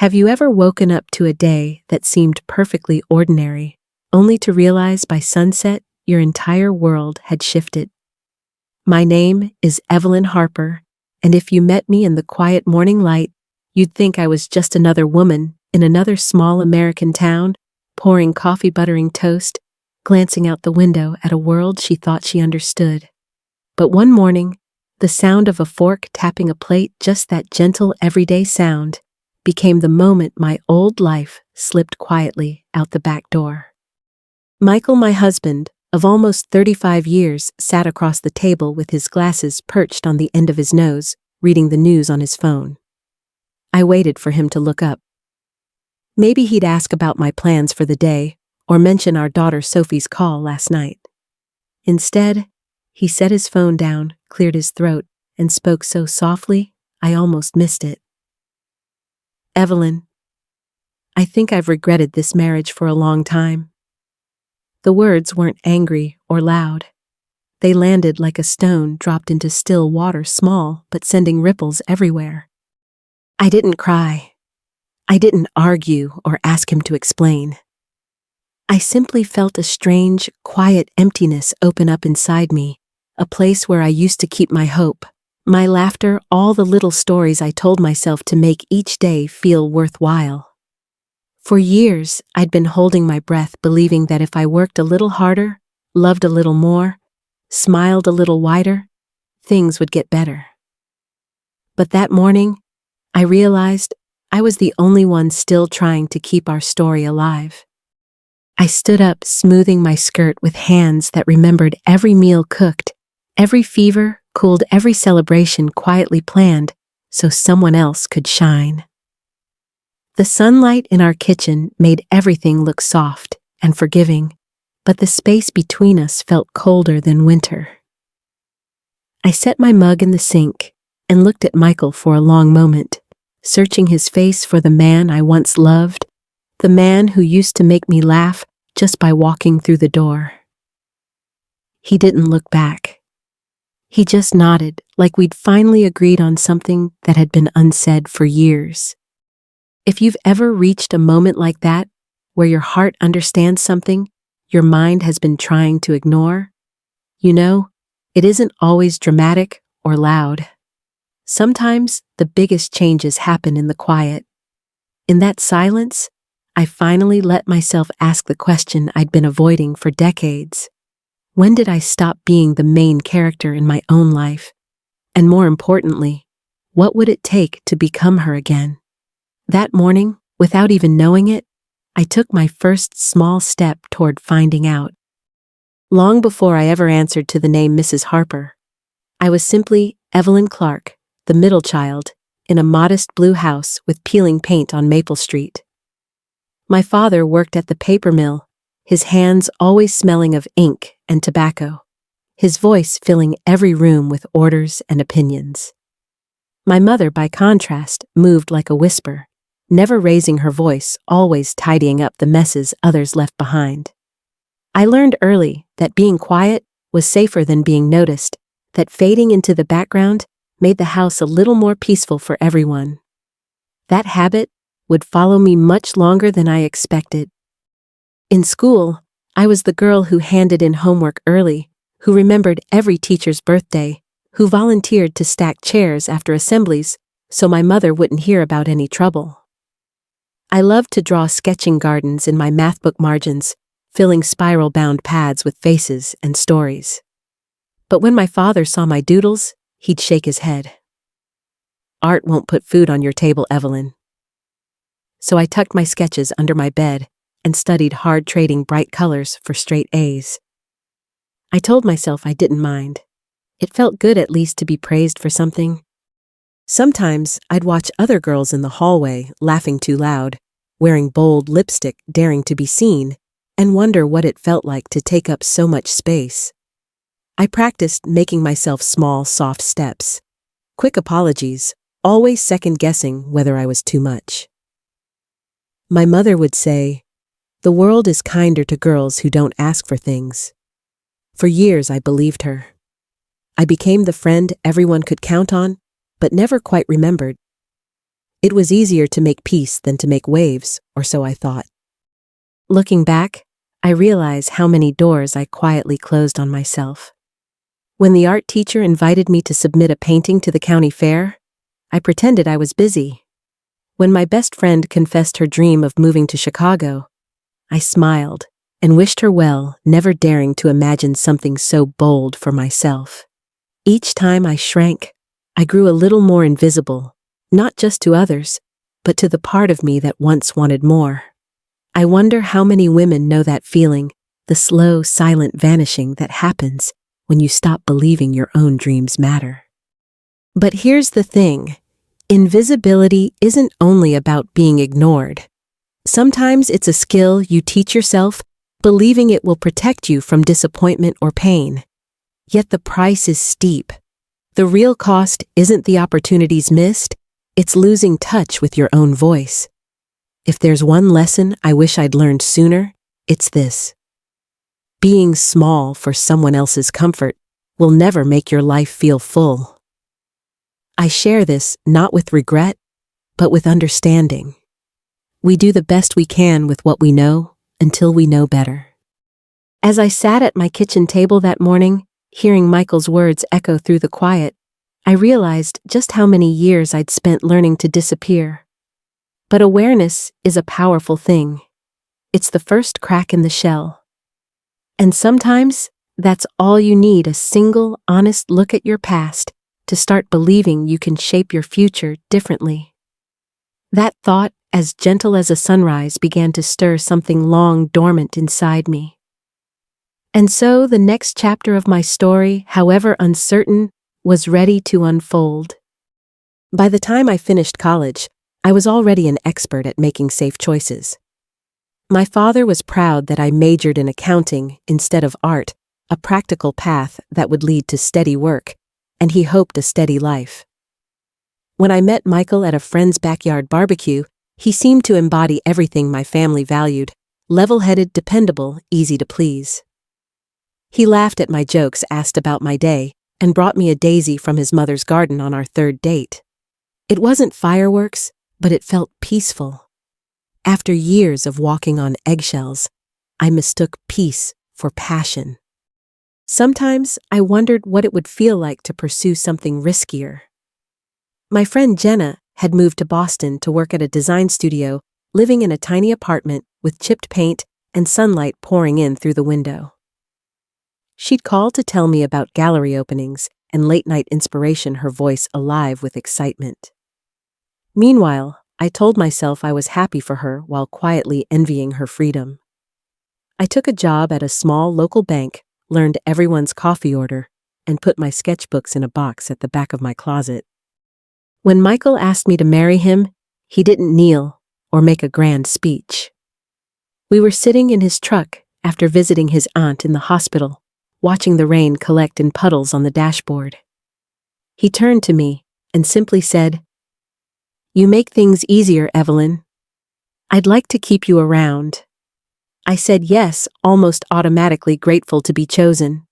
Have you ever woken up to a day that seemed perfectly ordinary, only to realize by sunset your entire world had shifted? My name is Evelyn Harper, and if you met me in the quiet morning light, you'd think I was just another woman in another small American town, pouring coffee, buttering toast, glancing out the window at a world she thought she understood. But one morning, the sound of a fork tapping a plate, just that gentle everyday sound, became the moment my old life slipped quietly out the back door. Michael, my husband, of almost 35 years, sat across the table with his glasses perched on the end of his nose, reading the news on his phone. I waited for him to look up. Maybe he'd ask about my plans for the day, or mention our daughter Sophie's call last night. Instead, he set his phone down, cleared his throat, and spoke so softly, I almost missed it. Evelyn, I think I've regretted this marriage for a long time. The words weren't angry or loud. They landed like a stone dropped into still water, small but sending ripples everywhere. I didn't cry. I didn't argue or ask him to explain. I simply felt a strange, quiet emptiness open up inside me, a place where I used to keep my hope, my laughter, all the little stories I told myself to make each day feel worthwhile. For years, I'd been holding my breath, believing that if I worked a little harder, loved a little more, smiled a little wider, things would get better. But that morning, I realized I was the only one still trying to keep our story alive. I stood up, smoothing my skirt with hands that remembered every meal cooked, every fever cooled, every celebration quietly planned so someone else could shine. The sunlight in our kitchen made everything look soft and forgiving, but the space between us felt colder than winter. I set my mug in the sink and looked at Michael for a long moment, searching his face for the man I once loved, the man who used to make me laugh just by walking through the door. He didn't look back. He just nodded, like we'd finally agreed on something that had been unsaid for years. If you've ever reached a moment like that, where your heart understands something your mind has been trying to ignore, you know, it isn't always dramatic or loud. Sometimes the biggest changes happen in the quiet. In that silence, I finally let myself ask the question I'd been avoiding for decades. When did I stop being the main character in my own life? And more importantly, what would it take to become her again? That morning, without even knowing it, I took my first small step toward finding out. Long before I ever answered to the name Mrs. Harper, I was simply Evelyn Clark, the middle child, in a modest blue house with peeling paint on Maple Street. My father worked at the paper mill, his hands always smelling of ink and tobacco, his voice filling every room with orders and opinions. My mother, by contrast, moved like a whisper, never raising her voice, always tidying up the messes others left behind. I learned early that being quiet was safer than being noticed, that fading into the background made the house a little more peaceful for everyone. That habit would follow me much longer than I expected. In school, I was the girl who handed in homework early, who remembered every teacher's birthday, who volunteered to stack chairs after assemblies so my mother wouldn't hear about any trouble. I loved to draw sketching gardens in my math book margins, filling spiral-bound pads with faces and stories. But when my father saw my doodles, he'd shake his head. Art won't put food on your table, Evelyn. So I tucked my sketches under my bed and studied hard, trading bright colors for straight A's. I told myself I didn't mind. It felt good at least to be praised for something. Sometimes I'd watch other girls in the hallway laughing too loud, wearing bold lipstick, daring to be seen, and wonder what it felt like to take up so much space. I practiced making myself small, soft steps, quick apologies, always second-guessing whether I was too much. My mother would say, "The world is kinder to girls who don't ask for things." For years I believed her. I became the friend everyone could count on, but never quite remembered. It was easier to make peace than to make waves, or so I thought. Looking back, I realize how many doors I quietly closed on myself. When the art teacher invited me to submit a painting to the county fair, I pretended I was busy. When my best friend confessed her dream of moving to Chicago, I smiled and wished her well, never daring to imagine something so bold for myself. Each time I shrank, I grew a little more invisible, not just to others, but to the part of me that once wanted more. I wonder how many women know that feeling, the slow, silent vanishing that happens when you stop believing your own dreams matter. But here's the thing. Invisibility isn't only about being ignored. Sometimes it's a skill you teach yourself, believing it will protect you from disappointment or pain. Yet the price is steep. The real cost isn't the opportunities missed, it's losing touch with your own voice. If there's one lesson I wish I'd learned sooner, it's this. Being small for someone else's comfort will never make your life feel full. I share this not with regret, but with understanding. We do the best we can with what we know until we know better. As I sat at my kitchen table that morning, hearing Michael's words echo through the quiet, I realized just how many years I'd spent learning to disappear. But awareness is a powerful thing. It's the first crack in the shell. And sometimes, that's all you need, a single, honest look at your past to start believing you can shape your future differently. That thought, as gentle as a sunrise, began to stir something long dormant inside me. And so the next chapter of my story, however uncertain, was ready to unfold. By the time I finished college, I was already an expert at making safe choices. My father was proud that I majored in accounting instead of art, a practical path that would lead to steady work, and he hoped a steady life. When I met Michael at a friend's backyard barbecue, he seemed to embody everything my family valued: level-headed, dependable, easy to please. He laughed at my jokes, asked about my day, and brought me a daisy from his mother's garden on our third date. It wasn't fireworks, but it felt peaceful. After years of walking on eggshells, I mistook peace for passion. Sometimes I wondered what it would feel like to pursue something riskier. My friend Jenna had moved to Boston to work at a design studio, living in a tiny apartment with chipped paint and sunlight pouring in through the window. She'd called to tell me about gallery openings and late-night inspiration, her voice alive with excitement. Meanwhile, I told myself I was happy for her while quietly envying her freedom. I took a job at a small local bank, learned everyone's coffee order, and put my sketchbooks in a box at the back of my closet. When Michael asked me to marry him, he didn't kneel or make a grand speech. We were sitting in his truck after visiting his aunt in the hospital, watching the rain collect in puddles on the dashboard. He turned to me and simply said, "You make things easier, Evelyn. I'd like to keep you around." I said yes, almost automatically grateful to be chosen.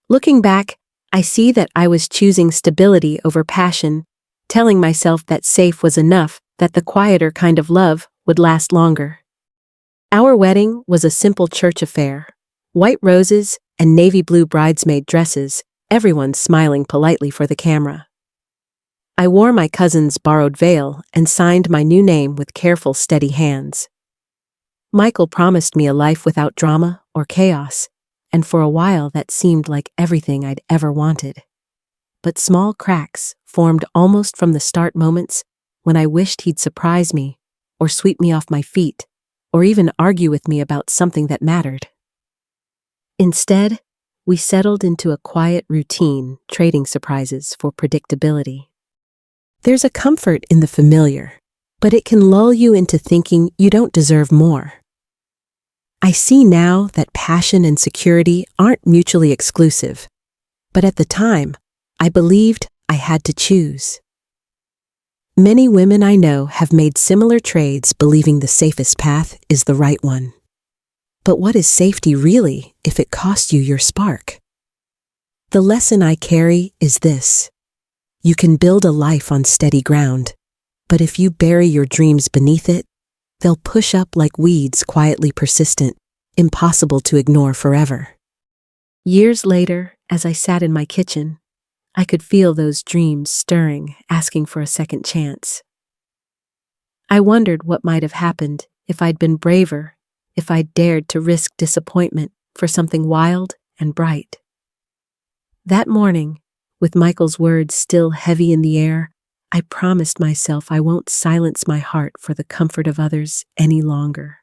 Looking back, I see that I was choosing stability over passion, telling myself that safe was enough, that the quieter kind of love would last longer. Our wedding was a simple church affair. White roses and navy blue bridesmaid dresses, everyone smiling politely for the camera. I wore my cousin's borrowed veil and signed my new name with careful, steady hands. Michael promised me a life without drama or chaos, and for a while that seemed like everything I'd ever wanted. But small cracks formed almost from the start, moments when I wished he'd surprise me, or sweep me off my feet, or even argue with me about something that mattered. Instead, we settled into a quiet routine, trading surprises for predictability. There's a comfort in the familiar, but it can lull you into thinking you don't deserve more. I see now that passion and security aren't mutually exclusive, but at the time, I believed I had to choose. Many women I know have made similar trades, believing the safest path is the right one. But what is safety really if it costs you your spark? The lesson I carry is this: you can build a life on steady ground, but if you bury your dreams beneath it, they'll push up like weeds, quietly persistent, impossible to ignore forever. Years later, as I sat in my kitchen, I could feel those dreams stirring, asking for a second chance. I wondered what might have happened if I'd been braver, if I'd dared to risk disappointment for something wild and bright. That morning, with Michael's words still heavy in the air, I promised myself I won't silence my heart for the comfort of others any longer.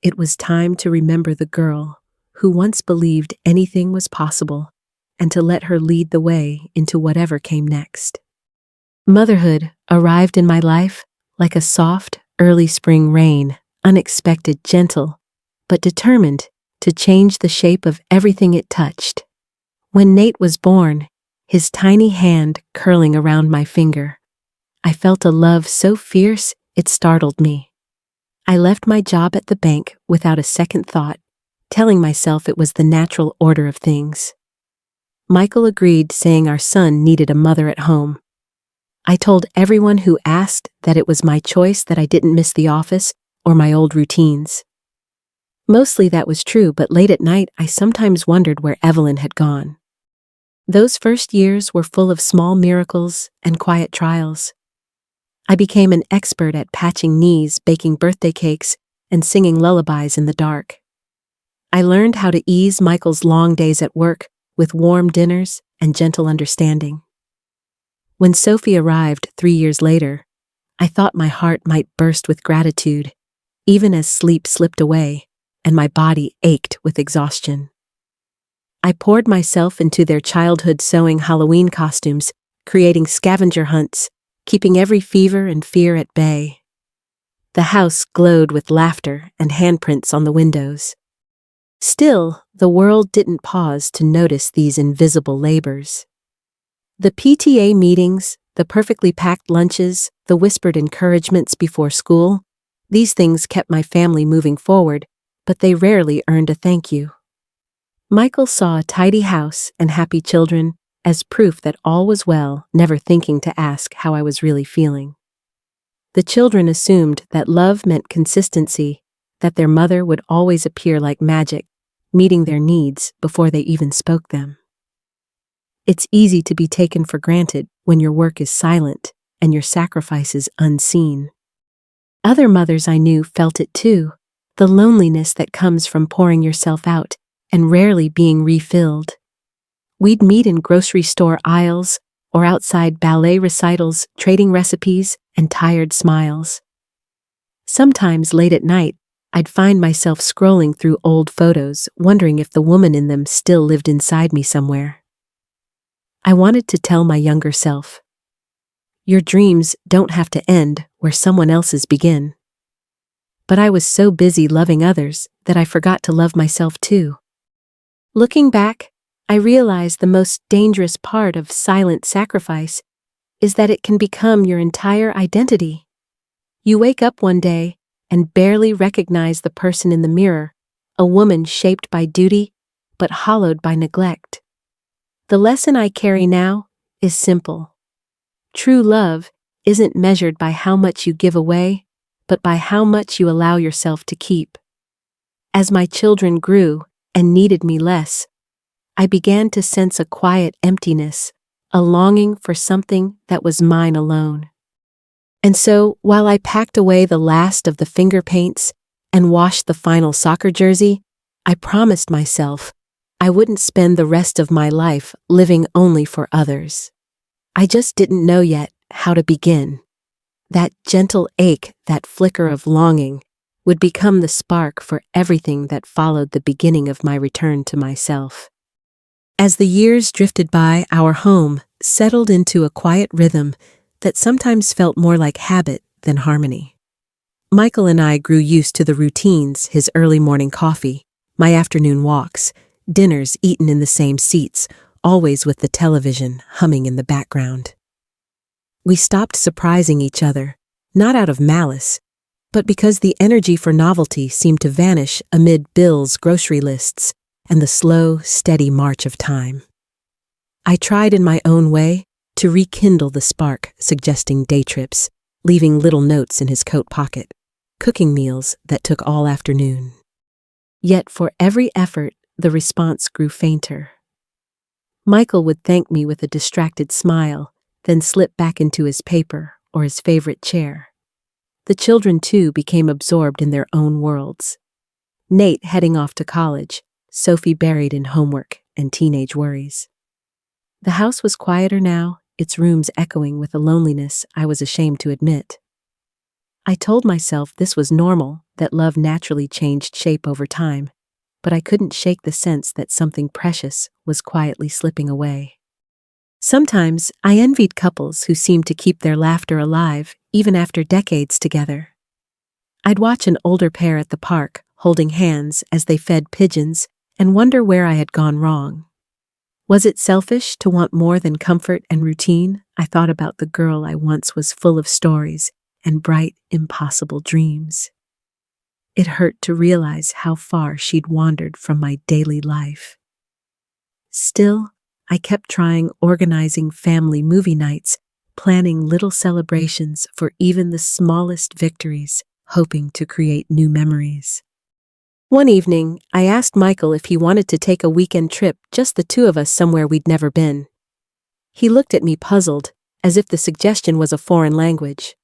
It was time to remember the girl who once believed anything was possible, and to let her lead the way into whatever came next. Motherhood arrived in my life like a soft, early spring rain, unexpected, gentle, but determined to change the shape of everything it touched. When Nate was born, his tiny hand curling around my finger, I felt a love so fierce it startled me. I left my job at the bank without a second thought, telling myself it was the natural order of things. Michael agreed, saying our son needed a mother at home. I told everyone who asked that it was my choice, that I didn't miss the office or my old routines. Mostly that was true, but late at night I sometimes wondered where Evelyn had gone. Those first years were full of small miracles and quiet trials. I became an expert at patching knees, baking birthday cakes, and singing lullabies in the dark. I learned how to ease Michael's long days at work with warm dinners and gentle understanding. When Sophie arrived 3 years later, I thought my heart might burst with gratitude, even as sleep slipped away and my body ached with exhaustion. I poured myself into their childhood, sewing Halloween costumes, creating scavenger hunts, keeping every fever and fear at bay. The house glowed with laughter and handprints on the windows. Still, the world didn't pause to notice these invisible labors. The PTA meetings, the perfectly packed lunches, the whispered encouragements before school, these things kept my family moving forward, but they rarely earned a thank you. Michael saw a tidy house and happy children as proof that all was well, never thinking to ask how I was really feeling. The children assumed that love meant consistency, that their mother would always appear like magic, meeting their needs before they even spoke them. It's easy to be taken for granted when your work is silent and your sacrifices unseen. Other mothers I knew felt it too, the loneliness that comes from pouring yourself out and rarely being refilled. We'd meet in grocery store aisles or outside ballet recitals, trading recipes and tired smiles. Sometimes late at night, I'd find myself scrolling through old photos, wondering if the woman in them still lived inside me somewhere. I wanted to tell my younger self, your dreams don't have to end where someone else's begin. But I was so busy loving others that I forgot to love myself too. Looking back, I realized the most dangerous part of silent sacrifice is that it can become your entire identity. You wake up one day and barely recognize the person in the mirror, a woman shaped by duty but hollowed by neglect. The lesson I carry now is simple. True love isn't measured by how much you give away, but by how much you allow yourself to keep. As my children grew and needed me less, I began to sense a quiet emptiness, a longing for something that was mine alone. And so, while I packed away the last of the finger paints and washed the final soccer jersey, I promised myself I wouldn't spend the rest of my life living only for others. I just didn't know yet how to begin. That gentle ache, that flicker of longing, would become the spark for everything that followed the beginning of my return to myself. As the years drifted by, our home settled into a quiet rhythm that sometimes felt more like habit than harmony. Michael and I grew used to the routines, his early morning coffee, my afternoon walks, dinners eaten in the same seats, always with the television humming in the background. We stopped surprising each other, not out of malice, but because the energy for novelty seemed to vanish amid bills, grocery lists, and the slow, steady march of time. I tried in my own way to rekindle the spark, suggesting day trips, leaving little notes in his coat pocket, cooking meals that took all afternoon. Yet for every effort, the response grew fainter. Michael would thank me with a distracted smile, then slip back into his paper or his favorite chair. The children, too, became absorbed in their own worlds. Nate heading off to college, Sophie buried in homework and teenage worries. The house was quieter now, its rooms echoing with a loneliness I was ashamed to admit. I told myself this was normal, that love naturally changed shape over time, but I couldn't shake the sense that something precious was quietly slipping away. Sometimes I envied couples who seemed to keep their laughter alive even after decades together. I'd watch an older pair at the park, holding hands as they fed pigeons, and wonder where I had gone wrong. Was it selfish to want more than comfort and routine? I thought about the girl I once was, full of stories and bright, impossible dreams. It hurt to realize how far she'd wandered from my daily life. Still, I kept trying, organizing family movie nights, planning little celebrations for even the smallest victories, hoping to create new memories. One evening, I asked Michael if he wanted to take a weekend trip, just the two of us, somewhere we'd never been. He looked at me puzzled, as if the suggestion was a foreign language.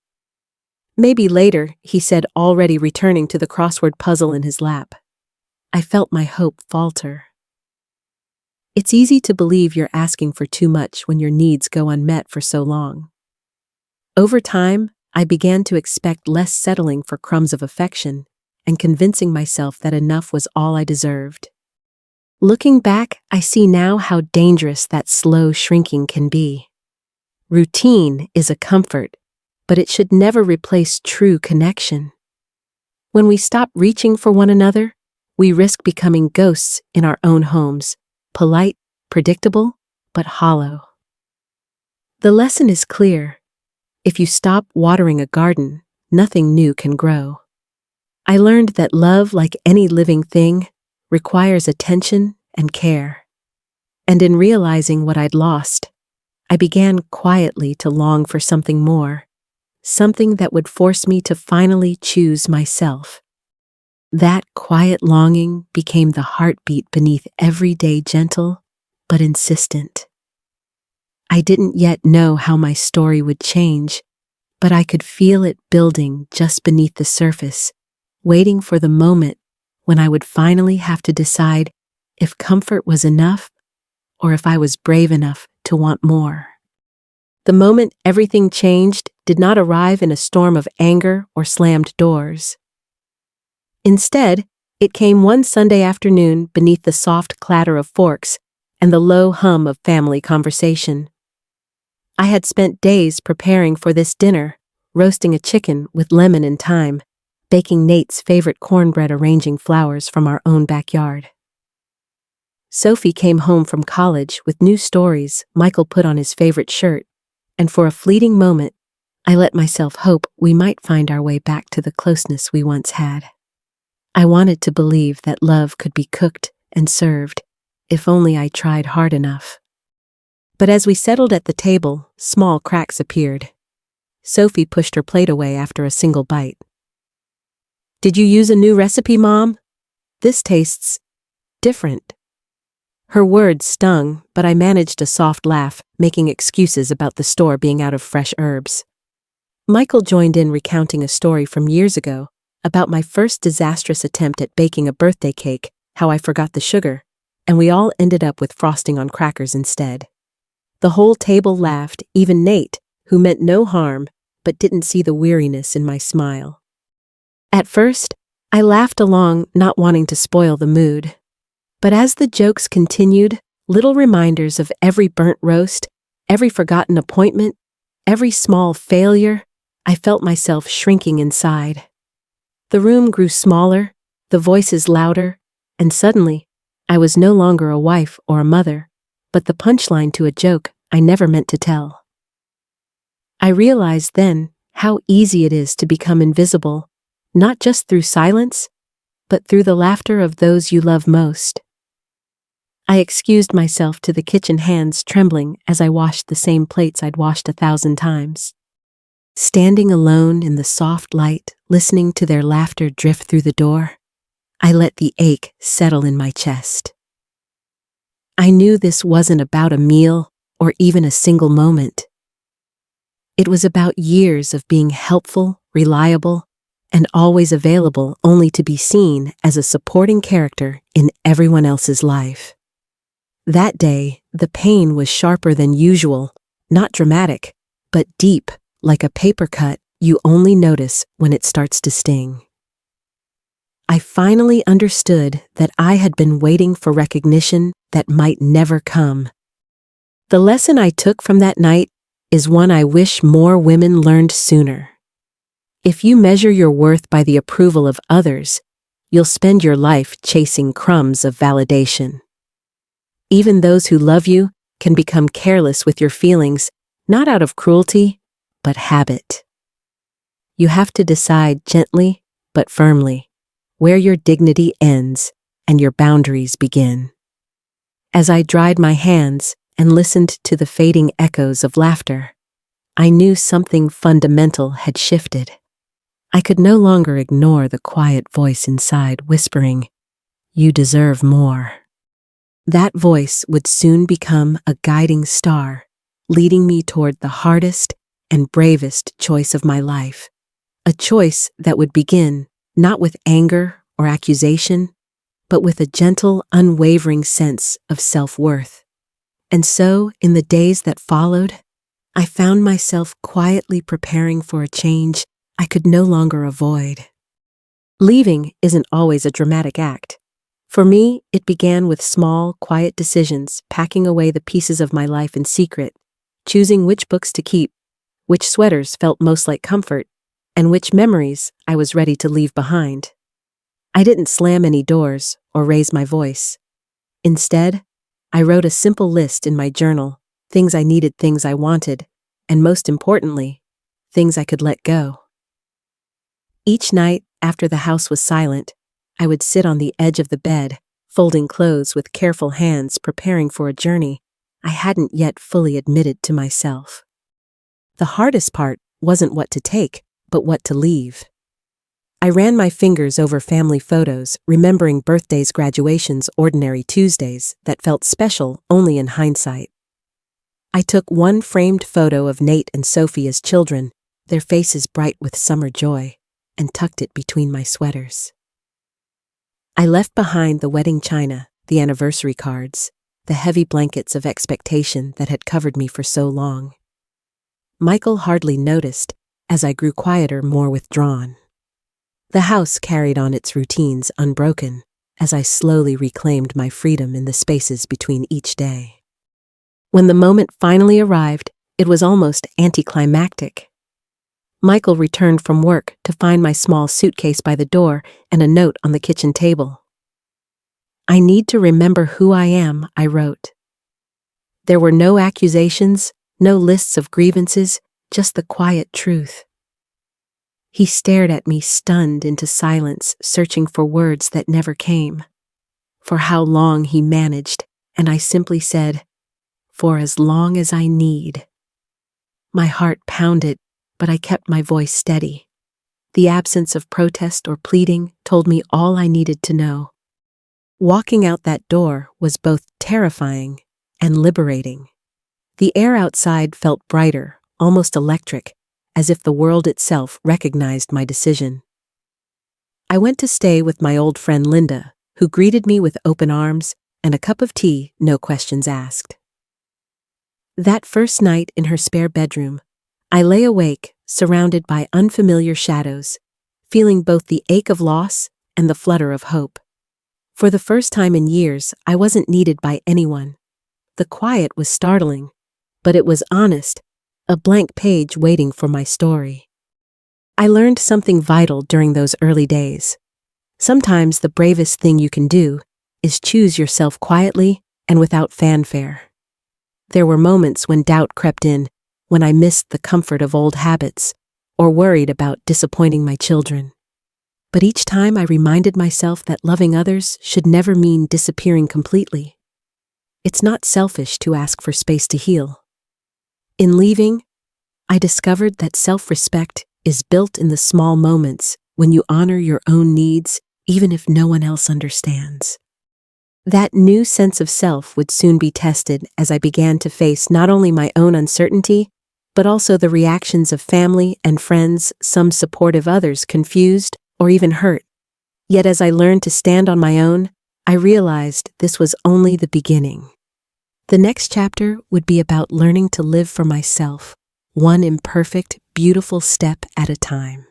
Maybe later, he said, already returning to the crossword puzzle in his lap. I felt my hope falter. It's easy to believe you're asking for too much when your needs go unmet for so long. Over time, I began to expect less, settling for crumbs of affection and convincing myself that enough was all I deserved. Looking back, I see now how dangerous that slow shrinking can be. Routine is a comfort, but it should never replace true connection. When we stop reaching for one another, we risk becoming ghosts in our own homes, polite, predictable, but hollow. The lesson is clear. If you stop watering a garden, nothing new can grow. I learned that love, like any living thing, requires attention and care. And in realizing what I'd lost, I began quietly to long for something more, something that would force me to finally choose myself. That quiet longing became the heartbeat beneath every day, gentle but insistent. I didn't yet know how my story would change, but I could feel it building just beneath the surface, waiting for the moment when I would finally have to decide if comfort was enough or if I was brave enough to want more. The moment everything changed did not arrive in a storm of anger or slammed doors. Instead, it came one Sunday afternoon beneath the soft clatter of forks and the low hum of family conversation. I had spent days preparing for this dinner, roasting a chicken with lemon and thyme, baking Nate's favorite cornbread, arranging flowers from our own backyard. Sophie came home from college with new stories. Michael put on his favorite shirt, and for a fleeting moment, I let myself hope we might find our way back to the closeness we once had. I wanted to believe that love could be cooked and served, if only I tried hard enough. But as we settled at the table, small cracks appeared. Sophie pushed her plate away after a single bite. "Did you use a new recipe, Mom? This tastes different." Her words stung, but I managed a soft laugh, making excuses about the store being out of fresh herbs. Michael joined in, recounting a story from years ago about my first disastrous attempt at baking a birthday cake, how I forgot the sugar, and we all ended up with frosting on crackers instead. The whole table laughed, even Nate, who meant no harm, but didn't see the weariness in my smile. At first, I laughed along, not wanting to spoil the mood. But as the jokes continued, little reminders of every burnt roast, every forgotten appointment, every small failure, I felt myself shrinking inside. The room grew smaller, the voices louder, and suddenly, I was no longer a wife or a mother, but the punchline to a joke I never meant to tell. I realized then how easy it is to become invisible, not just through silence, but through the laughter of those you love most. I excused myself to the kitchen, hands trembling as I washed the same plates I'd washed 1,000 times. Standing alone in the soft light, listening to their laughter drift through the door, I let the ache settle in my chest. I knew this wasn't about a meal or even a single moment. It was about years of being helpful, reliable, and always available, only to be seen as a supporting character in everyone else's life. That day, the pain was sharper than usual, not dramatic, but deep, like a paper cut you only notice when it starts to sting. I finally understood that I had been waiting for recognition that might never come. The lesson I took from that night is one I wish more women learned sooner. If you measure your worth by the approval of others, you'll spend your life chasing crumbs of validation. Even those who love you can become careless with your feelings, not out of cruelty, but habit. You have to decide gently but firmly where your dignity ends and your boundaries begin. As I dried my hands and listened to the fading echoes of laughter, I knew something fundamental had shifted. I could no longer ignore the quiet voice inside whispering, "You deserve more." That voice would soon become a guiding star, leading me toward the hardest and bravest choice of my life, a choice that would begin not with anger or accusation, but with a gentle, unwavering sense of self-worth. And so, in the days that followed, I found myself quietly preparing for a change I could no longer avoid. Leaving isn't always a dramatic act. For me, it began with small, quiet decisions, packing away the pieces of my life in secret, choosing which books to keep, which sweaters felt most like comfort, and which memories I was ready to leave behind. I didn't slam any doors or raise my voice. Instead, I wrote a simple list in my journal, things I needed, things I wanted, and most importantly, things I could let go. Each night, after the house was silent, I would sit on the edge of the bed, folding clothes with careful hands, preparing for a journey I hadn't yet fully admitted to myself. The hardest part wasn't what to take, but what to leave. I ran my fingers over family photos, remembering birthdays, graduations, ordinary Tuesdays that felt special only in hindsight. I took one framed photo of Nate and Sophie as children, their faces bright with summer joy, and tucked it between my sweaters. I left behind the wedding china, the anniversary cards, the heavy blankets of expectation that had covered me for so long. Michael hardly noticed as I grew quieter, more withdrawn. The house carried on its routines unbroken as I slowly reclaimed my freedom in the spaces between each day. When the moment finally arrived, it was almost anticlimactic. Michael returned from work to find my small suitcase by the door and a note on the kitchen table. "I need to remember who I am," I wrote. There were no accusations, no lists of grievances, just the quiet truth. He stared at me, stunned into silence, searching for words that never came. For how long, he managed, and I simply said, "For as long as I need." My heart pounded, but I kept my voice steady. The absence of protest or pleading told me all I needed to know. Walking out that door was both terrifying and liberating. The air outside felt brighter, almost electric, as if the world itself recognized my decision. I went to stay with my old friend Linda, who greeted me with open arms and a cup of tea, no questions asked. That first night in her spare bedroom, I lay awake, surrounded by unfamiliar shadows, feeling both the ache of loss and the flutter of hope. For the first time in years, I wasn't needed by anyone. The quiet was startling, but it was honest, a blank page waiting for my story. I learned something vital during those early days. Sometimes the bravest thing you can do is choose yourself quietly and without fanfare. There were moments when doubt crept in, when I missed the comfort of old habits or worried about disappointing my children. But each time I reminded myself that loving others should never mean disappearing completely. It's not selfish to ask for space to heal. In leaving, I discovered that self-respect is built in the small moments when you honor your own needs, even if no one else understands. That new sense of self would soon be tested as I began to face not only my own uncertainty, but also the reactions of family and friends, some supportive, others confused or even hurt. Yet as I learned to stand on my own, I realized this was only the beginning. The next chapter would be about learning to live for myself, one imperfect, beautiful step at a time.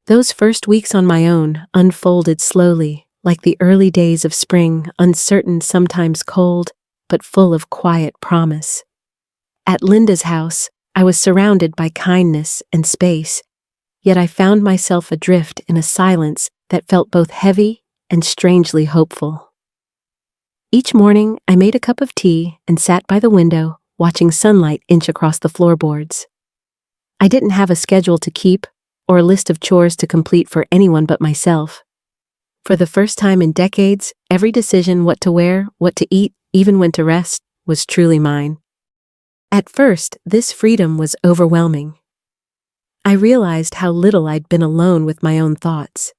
Those first weeks on my own unfolded slowly, like the early days of spring, uncertain, sometimes cold, but full of quiet promise. At Linda's house, I was surrounded by kindness and space, yet I found myself adrift in a silence that felt both heavy and strangely hopeful. Each morning, I made a cup of tea and sat by the window, watching sunlight inch across the floorboards. I didn't have a schedule to keep or a list of chores to complete for anyone but myself. For the first time in decades, every decision, what to wear, what to eat, even when to rest, was truly mine. At first, this freedom was overwhelming. I realized how little I'd been alone with my own thoughts.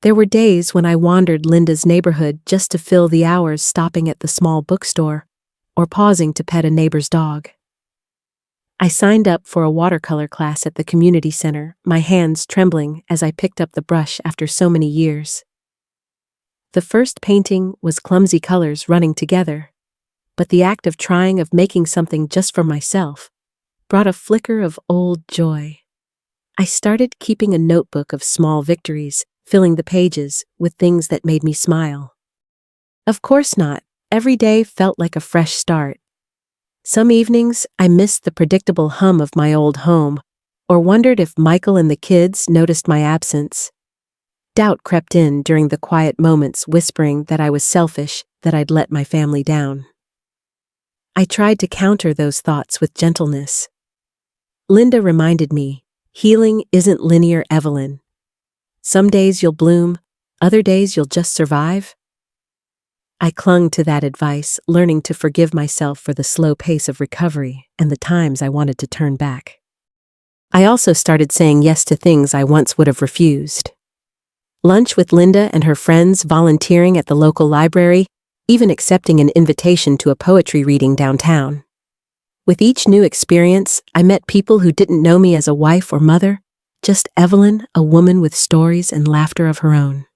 There were days when I wandered Linda's neighborhood just to fill the hours, stopping at the small bookstore or pausing to pet a neighbor's dog. I signed up for a watercolor class at the community center, my hands trembling as I picked up the brush after so many years. The first painting was clumsy colors running together, but the act of making something just for myself brought a flicker of old joy. I started keeping a notebook of small victories, filling the pages with things that made me smile. Of course not, every day felt like a fresh start. Some evenings, I missed the predictable hum of my old home, or wondered if Michael and the kids noticed my absence. Doubt crept in during the quiet moments, whispering that I was selfish, that I'd let my family down. I tried to counter those thoughts with gentleness. Linda reminded me, healing isn't linear, Evelyn. Some days you'll bloom, other days you'll just survive. I clung to that advice, learning to forgive myself for the slow pace of recovery and the times I wanted to turn back. I also started saying yes to things I once would have refused. Lunch with Linda and her friends, volunteering at the local library, even accepting an invitation to a poetry reading downtown. With each new experience, I met people who didn't know me as a wife or mother, just Evelyn, a woman with stories and laughter of her own.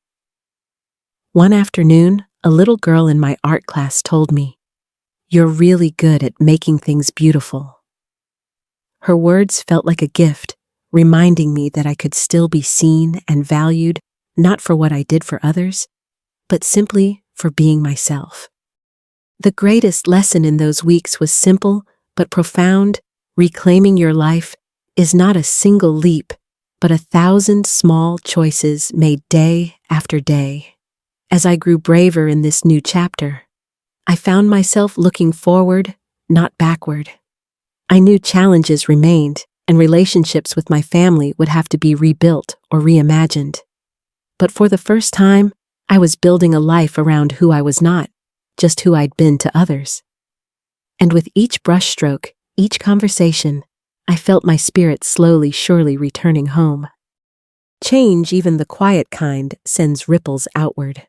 One afternoon, a little girl in my art class told me, "You're really good at making things beautiful." Her words felt like a gift, reminding me that I could still be seen and valued, not for what I did for others, but simply for being myself. The greatest lesson in those weeks was simple but profound. Reclaiming your life is not a single leap, but 1,000 small choices made day after day. As I grew braver in this new chapter, I found myself looking forward, not backward. I knew challenges remained, and relationships with my family would have to be rebuilt or reimagined. But for the first time, I was building a life around who I was not, just who I'd been to others. And with each brushstroke, each conversation, I felt my spirit slowly, surely returning home. Change, even the quiet kind, sends ripples outward.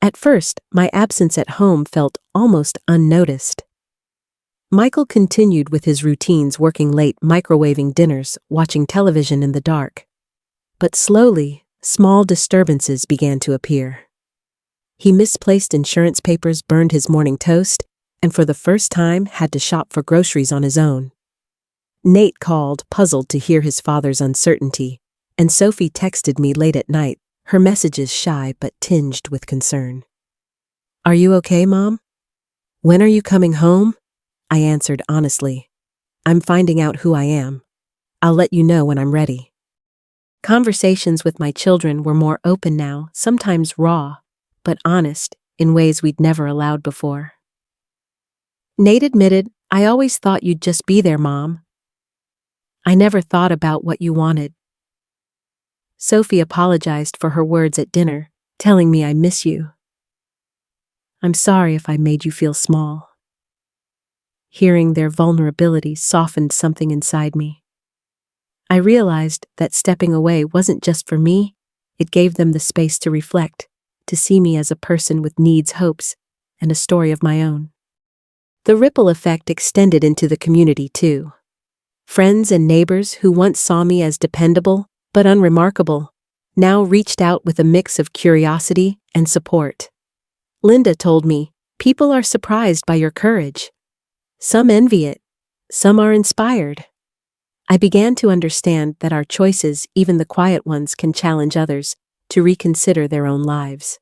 At first, my absence at home felt almost unnoticed. Michael continued with his routines, working late, microwaving dinners, watching television in the dark. But slowly, small disturbances began to appear. He misplaced insurance papers, burned his morning toast, and for the first time had to shop for groceries on his own. Nate called, puzzled to hear his father's uncertainty, and Sophie texted me late at night, her messages shy but tinged with concern. "Are you okay, Mom? When are you coming home?" I answered honestly. "I'm finding out who I am. I'll let you know when I'm ready." Conversations with my children were more open now, sometimes raw, but honest, in ways we'd never allowed before. Nate admitted, "I always thought you'd just be there, Mom. I never thought about what you wanted." Sophie apologized for her words at dinner, telling me I miss you. "I'm sorry if I made you feel small." hearing their vulnerability softened something inside me. I realized that stepping away wasn't just for me, it gave them the space to reflect, to see me as a person with needs, hopes, and a story of my own. The ripple effect extended into the community too. Friends and neighbors who once saw me as dependable but unremarkable now reached out with a mix of curiosity and support. Linda told me, "People are surprised by your courage. Some envy it, some are inspired." I began to understand that our choices, even the quiet ones, can challenge others to reconsider their own lives.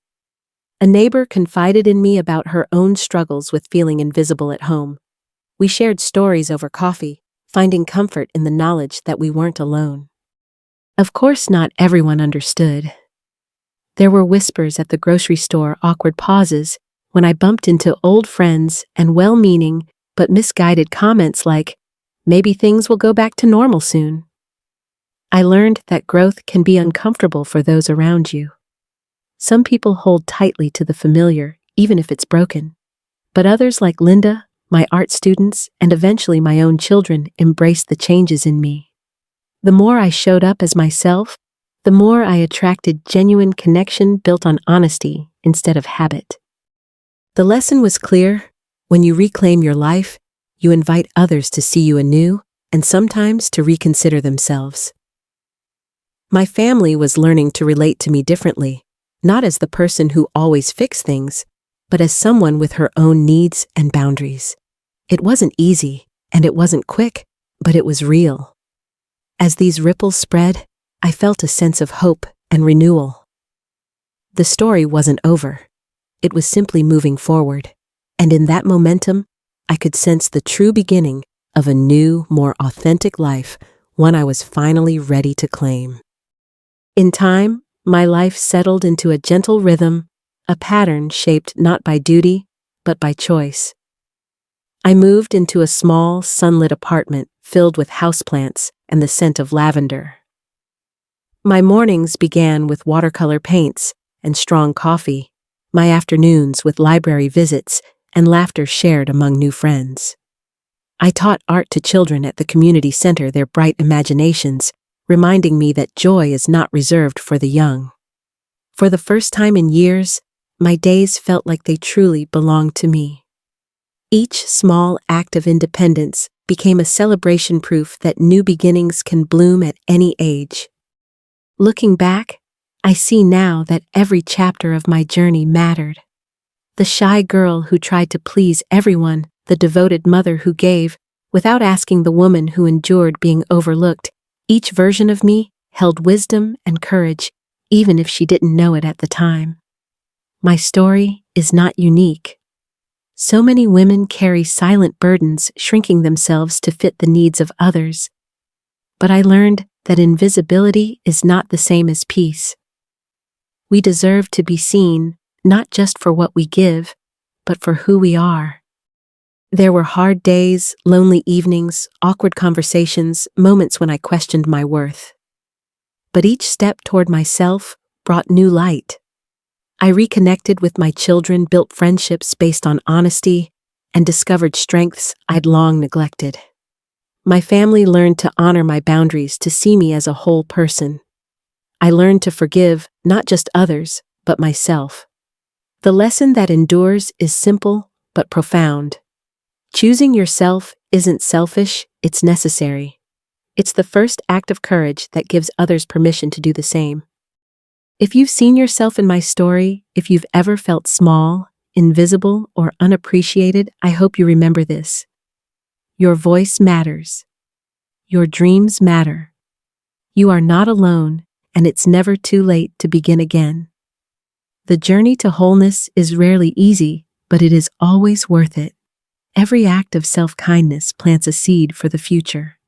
A neighbor confided in me about her own struggles with feeling invisible at home. We shared stories over coffee, finding comfort in the knowledge that we weren't alone. Of course, not everyone understood. There were whispers at the grocery store, awkward pauses when I bumped into old friends, and well-meaning but misguided comments like, "Maybe things will go back to normal soon." I learned that growth can be uncomfortable for those around you. Some people hold tightly to the familiar, even if it's broken. But others, like Linda, my art students, and eventually my own children, embraced the changes in me. The more I showed up as myself, the more I attracted genuine connection built on honesty instead of habit. The lesson was clear: when you reclaim your life, you invite others to see you anew and sometimes to reconsider themselves. My family was learning to relate to me differently, not as the person who always fixed things, but as someone with her own needs and boundaries. It wasn't easy, and it wasn't quick, but it was real. As these ripples spread, I felt a sense of hope and renewal. The story wasn't over. It was simply moving forward, and in that momentum, I could sense the true beginning of a new, more authentic life, one I was finally ready to claim. In time, my life settled into a gentle rhythm, a pattern shaped not by duty, but by choice. I moved into a small, sunlit apartment filled with houseplants and the scent of lavender. My mornings began with watercolor paints and strong coffee, my afternoons with library visits and laughter shared among new friends. I taught art to children at the community center, their bright imaginations reminding me that joy is not reserved for the young. For the first time in years, my days felt like they truly belonged to me. Each small act of independence became a celebration, proof that new beginnings can bloom at any age. Looking back, I see now that every chapter of my journey mattered. The shy girl who tried to please everyone, the devoted mother who gave without asking, the woman who endured being overlooked. Each version of me held wisdom and courage, even if she didn't know it at the time. My story is not unique. So many women carry silent burdens, shrinking themselves to fit the needs of others. But I learned that invisibility is not the same as peace. We deserve to be seen, not just for what we give, but for who we are. There were hard days, lonely evenings, awkward conversations, moments when I questioned my worth. But each step toward myself brought new light. I reconnected with my children, built friendships based on honesty, and discovered strengths I'd long neglected. My family learned to honor my boundaries, to see me as a whole person. I learned to forgive not just others, but myself. The lesson that endures is simple but profound. Choosing yourself isn't selfish, it's necessary. It's the first act of courage that gives others permission to do the same. If you've seen yourself in my story, if you've ever felt small, invisible, or unappreciated, I hope you remember this. Your voice matters. Your dreams matter. You are not alone, and it's never too late to begin again. The journey to wholeness is rarely easy, but it is always worth it. Every act of self-kindness plants a seed for the future.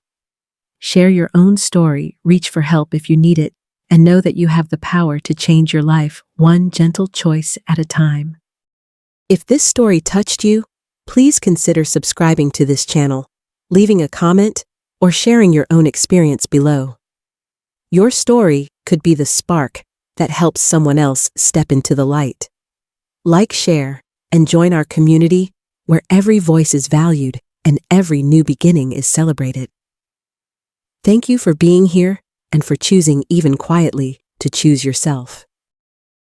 Share your own story, reach for help if you need it, and know that you have the power to change your life one gentle choice at a time. If this story touched you, please consider subscribing to this channel, leaving a comment, or sharing your own experience below. Your story could be the spark that helps someone else step into the light. Like, share, and join our community where every voice is valued and every new beginning is celebrated. Thank you for being here and for choosing, even quietly, to choose yourself.